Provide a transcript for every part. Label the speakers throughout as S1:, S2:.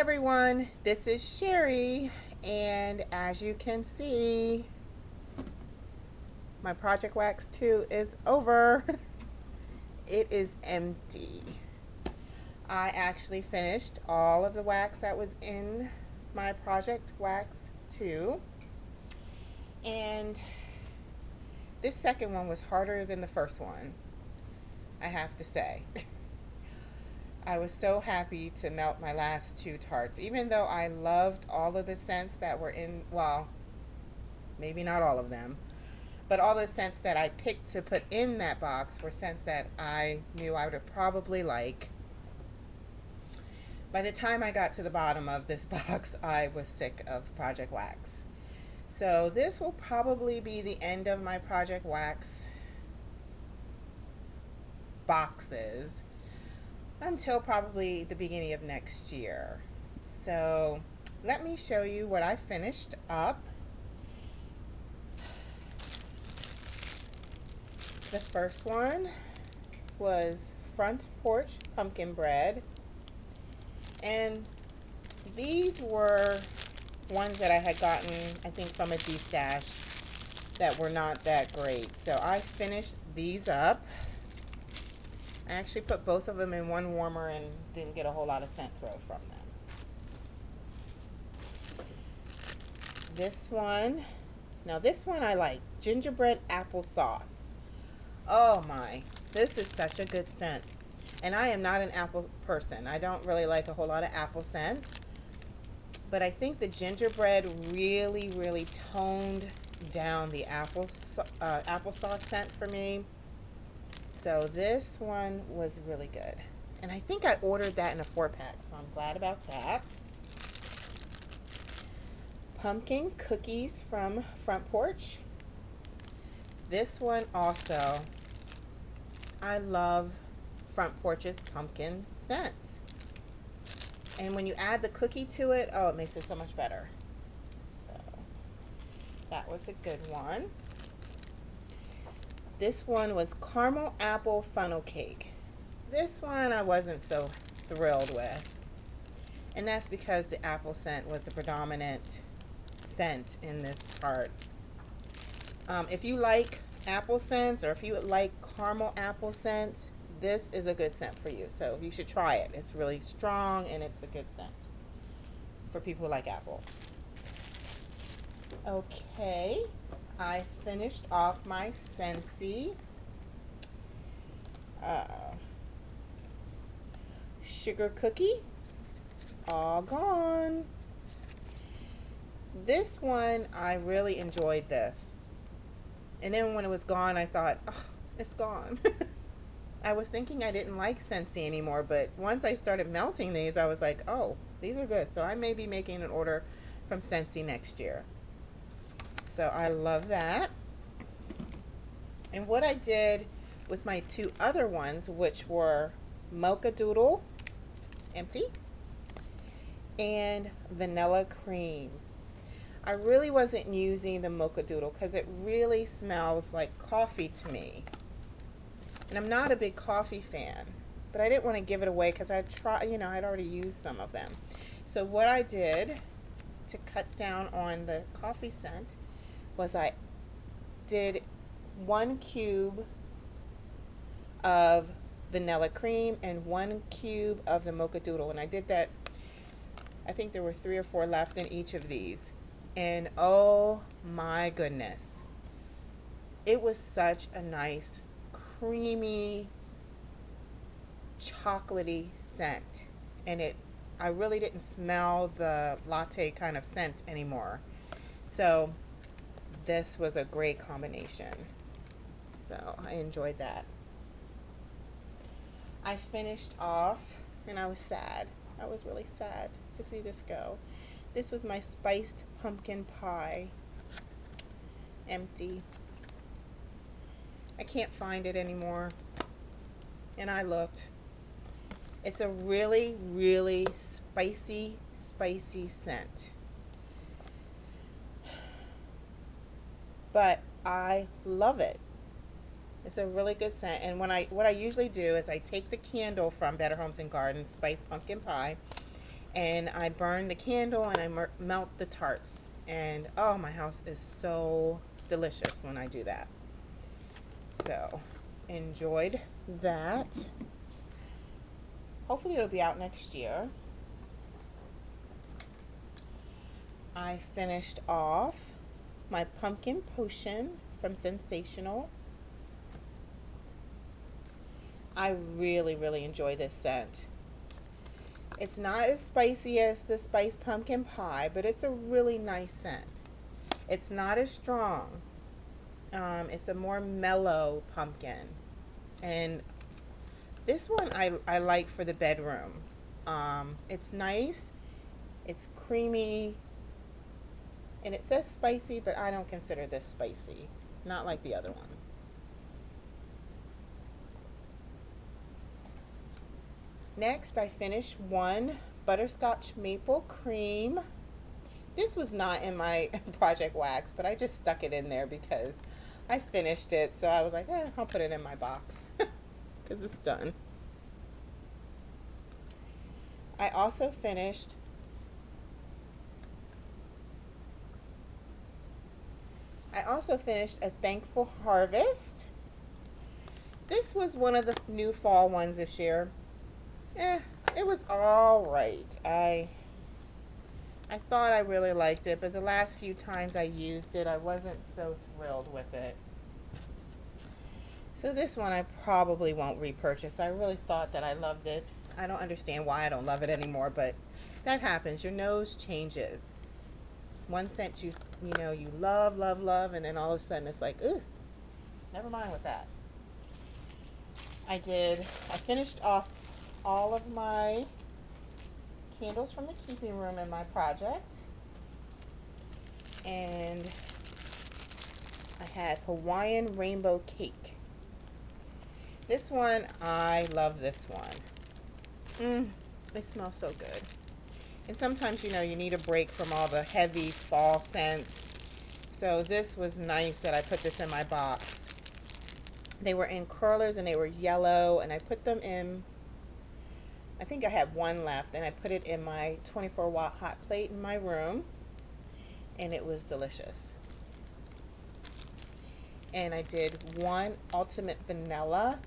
S1: everyone, this is Sherry, and as you can see, my Project Wax 2 is over. It is empty. I actually finished all of the wax that was in my Project Wax 2, and this second one was harder than the first one, I have to say. I was so happy to melt my last two tarts, even though I loved all of the scents that were in, well, maybe not all of them, but all the scents that I picked to put in that box were scents that I knew I would probably like. By the time I got to the bottom of this box, I was sick of Project Wax. So this will probably be the end of my Project Wax boxes until probably the beginning of next year. So let me show you what I finished up. The first one was Front Porch Pumpkin Bread, and these were ones that I had gotten, I think, from a D-stash that were not that great. So I finished these up. I actually put both of them in one warmer and didn't get a whole lot of scent throw from them. This one, now this one I like, gingerbread applesauce. Oh my, this is such a good scent. And I am not an apple person. I don't really like a whole lot of apple scents. But I think the gingerbread really toned down the applesauce scent for me. So this one was really good. And I think I ordered that in a 4-pack, so I'm glad about that. Pumpkin cookies from Front Porch. This one also, I love Front Porch's pumpkin scents. And when you add the cookie to it, oh, it makes it so much better. So that was a good one. This one was caramel apple funnel cake. This one I wasn't so thrilled with. And that's because the apple scent was the predominant scent in this tart. If you like apple scents, or if you like caramel apple scents, this is a good scent for you. So you should try it. It's really strong and it's a good scent for people who like apple. Okay, I finished off my Scentsy sugar cookie. All gone. This one, I really enjoyed this. And then when it was gone, I thought, oh, it's gone. I was thinking I didn't like Scentsy anymore, but once I started melting these, I was like, oh, these are good. So I may be making an order from Scentsy next year. So I love that. And what I did with my two other ones, which were Mocha Doodle, empty, and Vanilla Cream. I really wasn't using the Mocha Doodle because it really smells like coffee to me. And I'm not a big coffee fan, but I didn't want to give it away because I'd already used some of them. So what I did to cut down on the coffee scent was I did 1 cube of vanilla cream and 1 cube of the Mocha Doodle. And I did that, I think there were 3 or 4 left in each of these. And oh my goodness, it was such a nice, creamy, chocolatey scent. And I really didn't smell the latte kind of scent anymore. So this was a great combination. So I enjoyed that. I finished off, and I was sad. I was really sad to see this go. This was my spiced pumpkin pie. Empty. I can't find it anymore. And I looked. It's a really spicy scent. But I love it. It's a really good scent. And what I usually do is I take the candle from Better Homes and Gardens Spiced Pumpkin Pie, And I burn the candle and I melt the tarts. And oh, my house is so delicious when I do that. So, enjoyed that. Hopefully, it'll be out next year. I finished off my pumpkin potion from Sensational. I really, really enjoy this scent. It's not as spicy as the spiced pumpkin pie, but it's a really nice scent. It's not as strong. It's a more mellow pumpkin. And this one I like for the bedroom. It's nice. It's creamy. And it says spicy, but I don't consider this spicy. Not like the other one. Next, I finished one butterscotch maple cream. This was not in my project wax, but I just stuck it in there because I finished it. So I was like, I'll put it in my box because it's done. I also finished a Thankful Harvest. This was one of the new fall ones this year. It was all right. I thought I really liked it, but the last few times I used it, I wasn't so thrilled with it. So this one I probably won't repurchase. I really thought that I loved it. I don't understand why I don't love it anymore, but that happens. Your nose changes. One scent you love, love, love, and then all of a sudden it's like, ugh, never mind with that. I finished off all of my candles from the keeping room in my project. And I had Hawaiian Rainbow Cake. This one, I love this one. It smells so good. And sometimes, you need a break from all the heavy fall scents. So this was nice that I put this in my box. They were in curlers and they were yellow, and I put them in, I think I had one left, and I put it in my 24-watt hot plate in my room, and it was delicious. And I did one ultimate vanilla.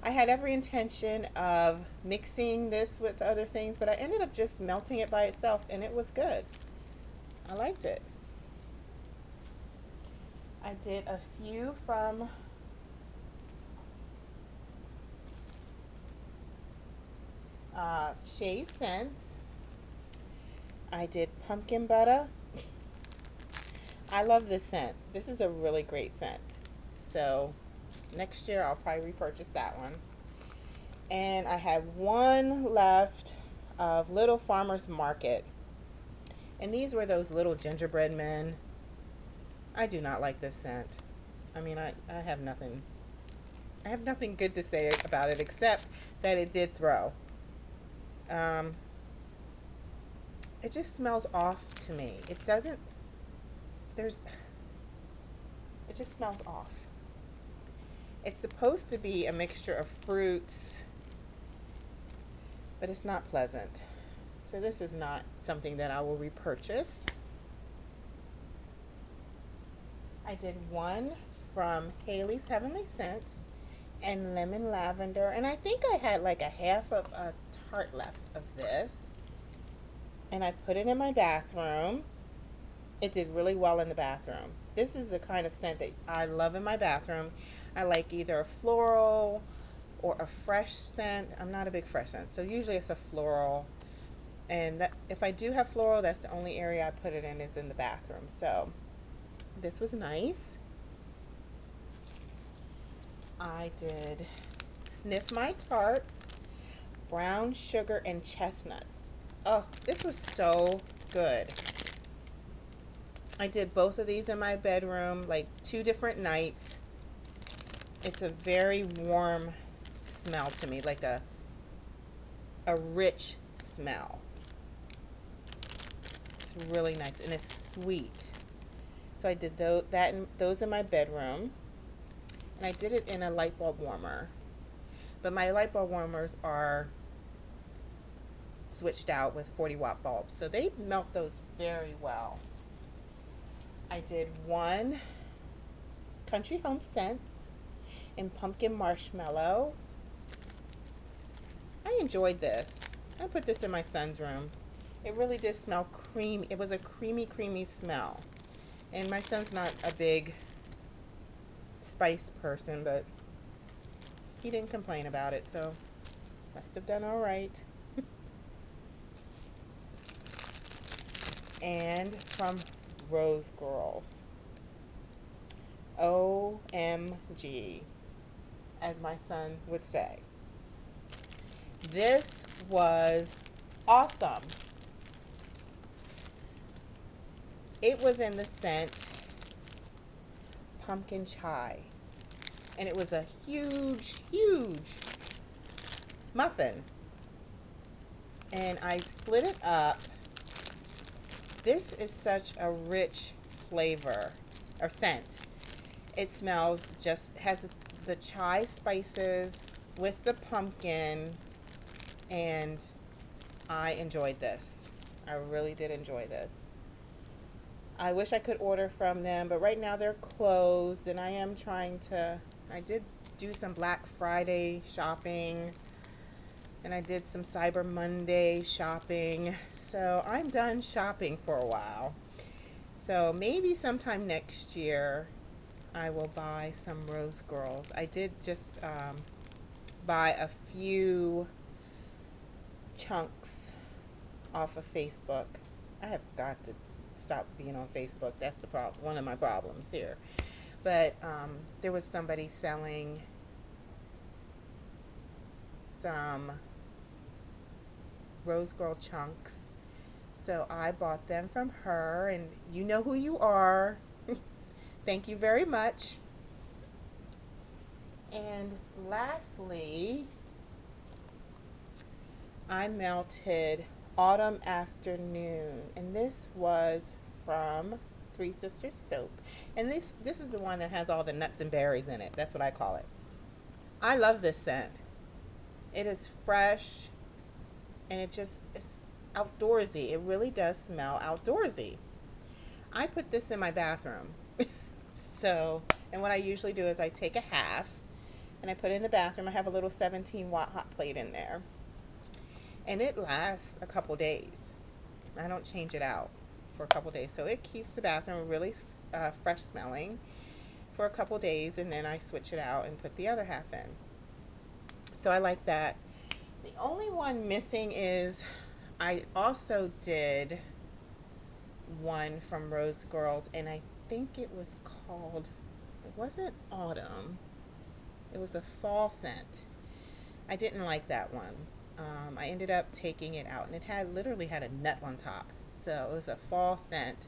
S1: I had every intention of mixing this with other things, but I ended up just melting it by itself, and it was good. I liked it. I did a few from Shea Scents. I did pumpkin butter. I love this scent. This is a really great scent. So next year I'll probably repurchase that one. And I have one left of Little Farmer's Market. And these were those little gingerbread men. I do not like this scent. I mean, I have nothing good to say about it except that it did throw. It just smells off to me. It just smells off. It's supposed to be a mixture of fruits, but it's not pleasant. So this is not something that I will repurchase. I did one from Haley's Heavenly Scents and Lemon Lavender, and I think I had like a half of a tart left of this, and I put it in my bathroom. It did really well in the bathroom. This is the kind of scent that I love in my bathroom. I like either a floral or a fresh scent. I'm not a big fresh scent, so usually it's a floral. And that, if I do have floral, that's the only area I put it in is in the bathroom. So this was nice. I did Sniff My Tarts, brown sugar and chestnuts. Oh, this was so good. I did both of these in my bedroom, like 2 different nights. It's a very warm smell to me, like a rich smell. It's really nice, and it's sweet. So I did those in my bedroom, and I did it in a light bulb warmer. But my light bulb warmers are switched out with 40-watt bulbs. So they melt those very well. I did one Country Home Scents and pumpkin marshmallows. I enjoyed this. I put this in my son's room. It really did smell creamy. It was a creamy, creamy smell. And my son's not a big spice person, but he didn't complain about it, so must have done all right. And from Rose Girls. OMG, as my son would say. This was awesome. It was in the scent pumpkin chai. And it was a huge, huge muffin. And I split it up. This is such a rich flavor or scent. It smells has the chai spices with the pumpkin, and I enjoyed this. I really did enjoy this. I wish I could order from them, but right now they're closed, and I did do some Black Friday shopping, and I did some Cyber Monday shopping, so I'm done shopping for a while. So maybe sometime next year I will buy some Rose Girls. I did just buy a few chunks off of Facebook. I have got to stop being on Facebook. That's the problem. One of my problems here. But there was somebody selling some Rose Girl chunks, so I bought them from her, and you know who you are. Thank you very much. And lastly, I melted Autumn Afternoon, and this was from Three Sisters Soap, and this is the one that has all the nuts and berries in it. That's what I call it. I love this scent. It is fresh, and it's outdoorsy. It really does smell outdoorsy. I put this in my bathroom. So, and what I usually do is I take a half and I put it in the bathroom. I have a little 17-watt hot plate in there, and it lasts a couple days. I don't change it out for a couple days, so it keeps the bathroom really fresh smelling for a couple days, and then I switch it out and put the other half in. So I like that. The only one missing is I also did one from Rose Girls, and I think it was called, it wasn't autumn, it was a fall scent. I didn't like that one. I ended up taking it out, and it literally had a nut on top. So it was a fall scent,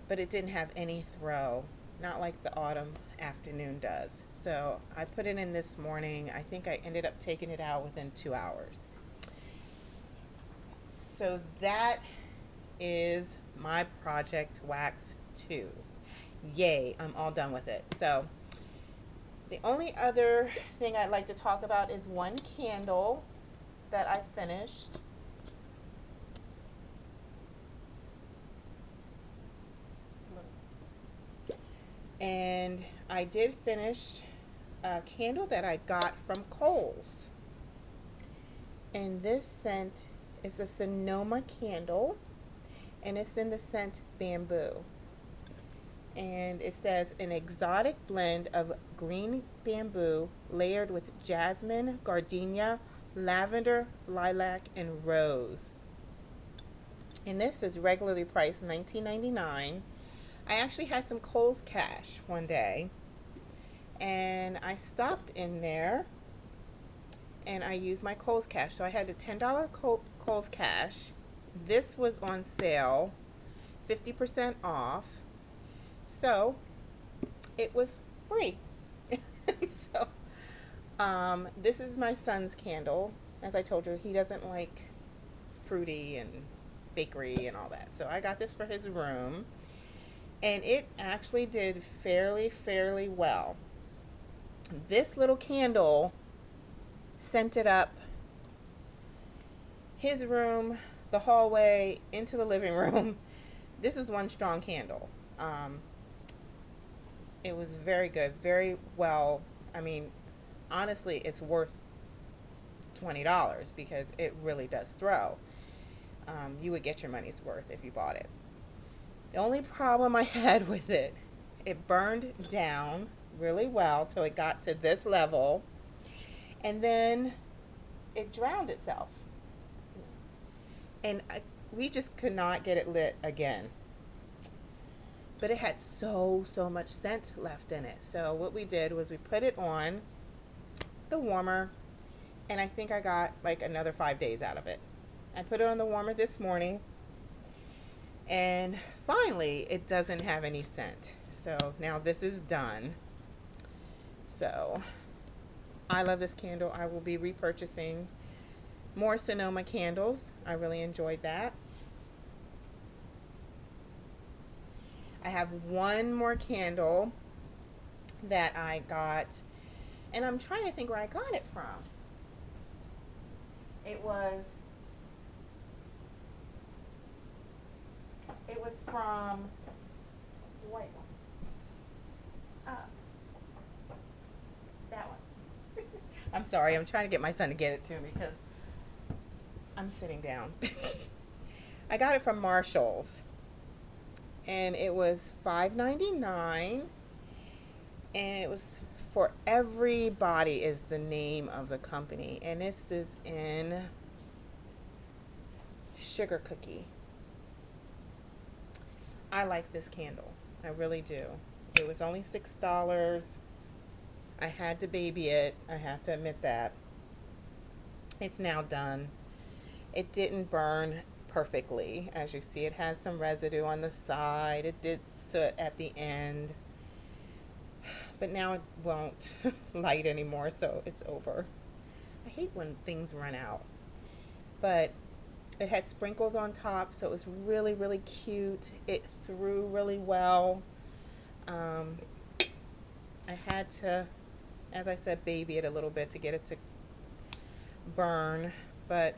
S1: but it didn't have any throw, not like the Autumn Afternoon does. So I put it in this morning. I think I ended up taking it out within 2 hours. So that is my Project Wax 2. Yay, I'm all done with it. So the only other thing I'd like to talk about is one candle that I finished. And I did finish a candle that I got from Kohl's. And this scent is a Sonoma candle, and it's in the scent Bamboo. And it says an exotic blend of green bamboo layered with jasmine, gardenia, lavender, lilac, and rose. And this is regularly priced $19.99. I actually had some Kohl's cash one day, and I stopped in there and I used my Kohl's cash. So I had a $10 Kohl's cash. This was on sale, 50% off. So it was free. So this is my son's candle. As I told you, he doesn't like fruity and bakery and all that. So I got this for his room, and it actually did fairly well. This little candle scented up his room, the hallway, into the living room. This was one strong candle. Um, it was very good, very well. I mean, honestly, it's worth $20 because it really does throw. You would get your money's worth if you bought it. The only problem I had with it, it burned down really well till it got to this level, and then it drowned itself. And we just could not get it lit again. But it had so much scent left in it. So what we did was we put it on the warmer, and I think I got like another 5 days out of it. I put it on the warmer this morning, and finally it doesn't have any scent. So now this is done. So I love this candle. I will be repurchasing more Sonoma candles. I really enjoyed that. I have one more candle that I got, and I'm trying to think where I got it from. It was from the white one. That one. I'm sorry, I'm trying to get my son to get it to me because I'm sitting down. I got it from Marshall's, and it was $5.99, and it was For Everybody is the name of the company, and this is in sugar cookie. I like this candle. I really do. It was only $6. I had to baby it. I have to admit that. It's now done. It didn't burn perfectly. As you see, it has some residue on the side. It did soot at the end. But now it won't light anymore, so it's over. I hate when things run out. But it had sprinkles on top, so it was really cute. It threw really well. I had to, as I said, baby it a little bit to get it to burn. But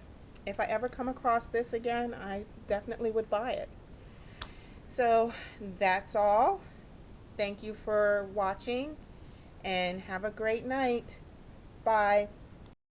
S1: if I ever come across this again, I definitely would buy it. So that's all. Thank you for watching, and have a great night. Bye.